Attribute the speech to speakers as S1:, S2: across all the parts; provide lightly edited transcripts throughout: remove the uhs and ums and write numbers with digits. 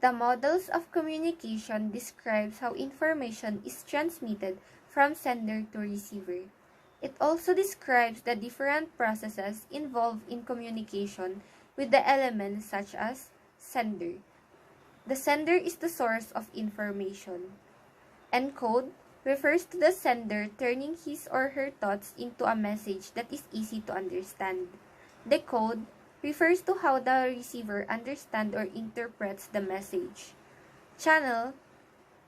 S1: The models of communication describes how information is transmitted from sender to receiver. It also describes the different processes involved in communication with the elements such as sender. The sender is the source of information. Encode refers to the sender turning his or her thoughts into a message that is easy to understand. Decode refers to how the receiver understands or interprets the message. Channel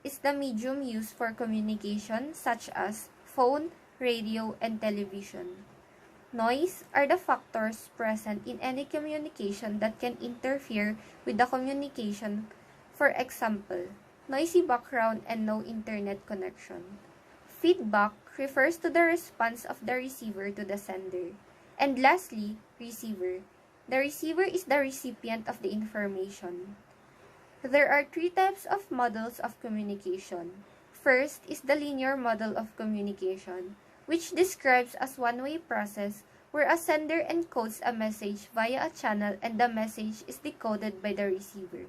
S1: is the medium used for communication such as phone, radio, and television. Noise are the factors present in any communication that can interfere with the communication. For example, noisy background and no internet connection. Feedback refers to the response of the receiver to the sender. And lastly, receiver. The receiver is the recipient of the information. There are three types of models of communication. First is the linear model of communication, which describes as one-way process where a sender encodes a message via a channel and the message is decoded by the receiver,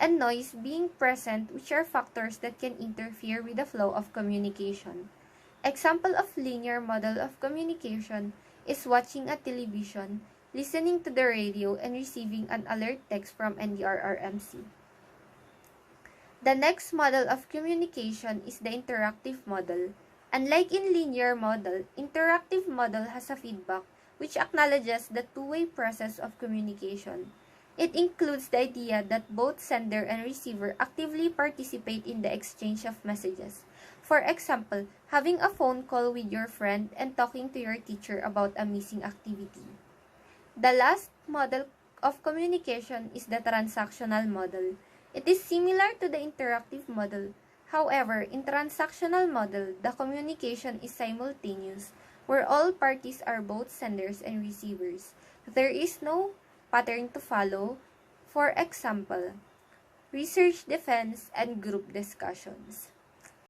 S1: and noise being present, which are factors that can interfere with the flow of communication. Example of linear model of communication is watching a television, listening to the radio, and receiving an alert text from NDRRMC. The next model of communication is the interactive model. Unlike in linear model, interactive model has a feedback which acknowledges the two-way process of communication. It includes the idea that both sender and receiver actively participate in the exchange of messages. For example, having a phone call with your friend and talking to your teacher about a missing activity. The last model of communication is the transactional model. It is similar to the interactive model. However, in transactional model, the communication is simultaneous, where all parties are both senders and receivers. There is no pattern to follow. For example, research defense and group discussions.